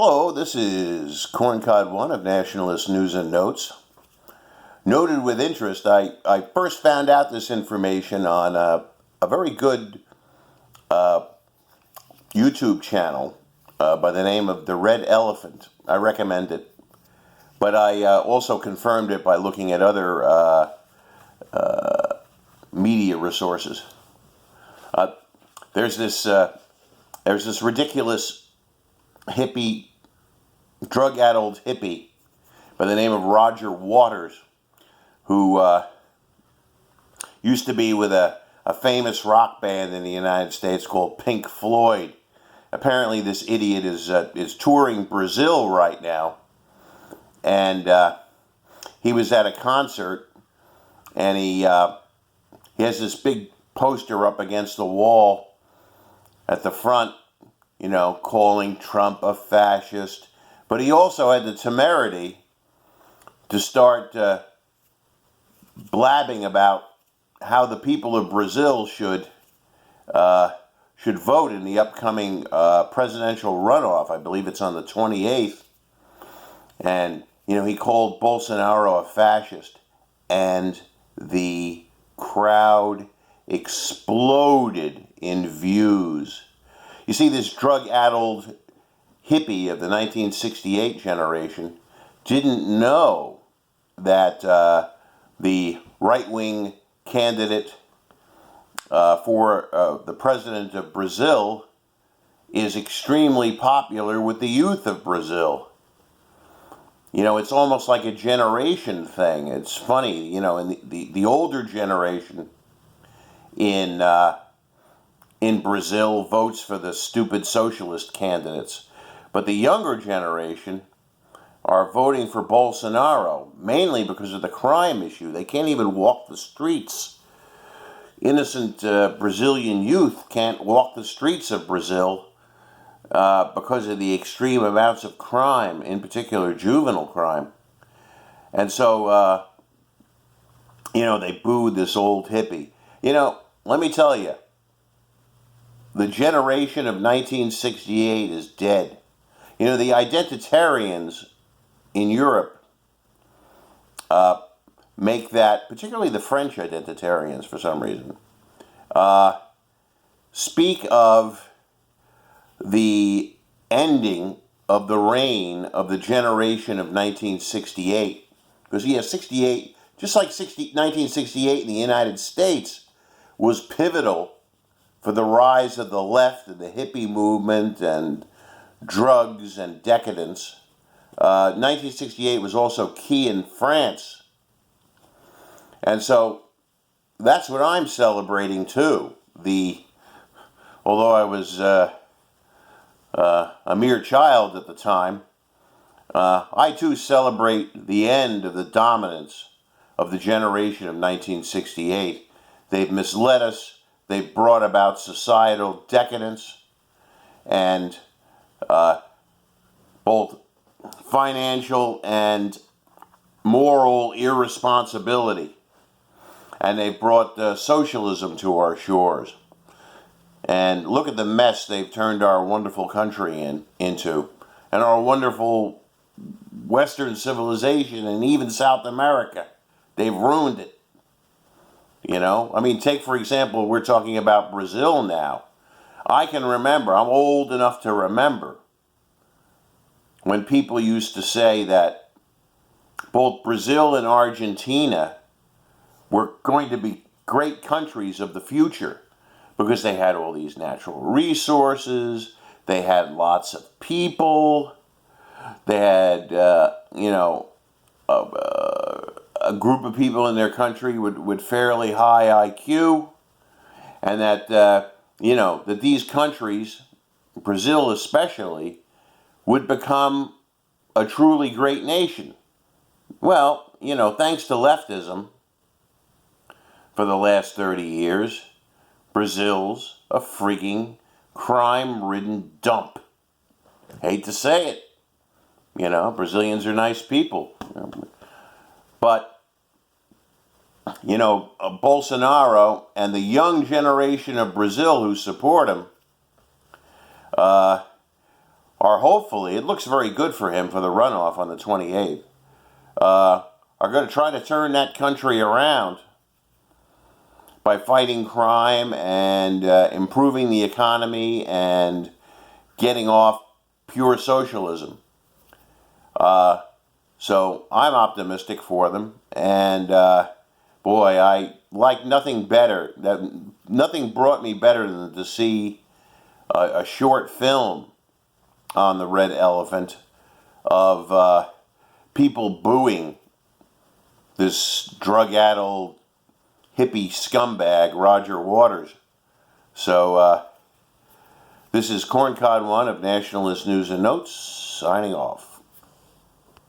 Hello, this is Corncod One of Nationalist News and Notes. Noted with interest, I first found out this information on a very good YouTube channel by the name of The Red Elephant. I recommend it. But I also confirmed it by looking at other media resources. There's this ridiculous hippie, drug-addled hippie by the name of Roger Waters, who used to be with a famous rock band in the United States called Pink Floyd. Apparently this idiot is touring Brazil right now, and he was at a concert, and he has this big poster up against the wall at the front, calling Trump a fascist. But he also had the temerity to start blabbing about how the people of Brazil should vote in the upcoming presidential runoff. I believe it's on the 28th. And, he called Bolsonaro a fascist. And the crowd exploded in views. You see, this drug-addled hippie of the 1968 generation didn't know that the right-wing candidate for the president of Brazil is extremely popular with the youth of Brazil. It's almost like a generation thing. It's funny, in the older generation in Brazil votes for the stupid socialist candidates. But the younger generation are voting for Bolsonaro, mainly because of the crime issue. They can't even walk the streets. Innocent Brazilian youth can't walk the streets of Brazil because of the extreme amounts of crime, in particular juvenile crime. And so, they booed this old hippie. Let me tell you, the generation of 1968 is dead. The identitarians in Europe make that, particularly the French identitarians for some reason, speak of the ending of the reign of the generation of 1968. Because, 68, just like 1968 in the United States was pivotal for the rise of the left and the hippie movement and drugs and decadence. 1968 was also key in France. And so that's what I'm celebrating too. Although I was a mere child at the time, I too celebrate the end of the dominance of the generation of 1968. They've misled us. They've brought about societal decadence and both financial and moral irresponsibility. And they've brought socialism to our shores. And look at the mess they've turned our wonderful country into. And our wonderful Western civilization and even South America. They've ruined it. Take for example, we're talking about Brazil now. I can remember, I'm old enough to remember, when people used to say that both Brazil and Argentina were going to be great countries of the future because they had all these natural resources, they had lots of people, they had, a group of people in their country with fairly high IQ, and that, that these countries, Brazil especially, would become a truly great nation. Well, thanks to leftism for the last 30 years, Brazil's a freaking crime-ridden dump. Hate to say it. Brazilians are nice people. But, Bolsonaro and the young generation of Brazil who support him are are hopefully, it looks very good for him for the runoff on the 28th, are going to try to turn that country around by fighting crime and improving the economy and getting off pure socialism. So I'm optimistic for them, and boy, I like nothing better. Nothing brought me better than to see a short film on the Red Elephant of people booing this drug-addled hippie scumbag, Roger Waters. So this is Corncod One of Nationalist News and Notes, signing off.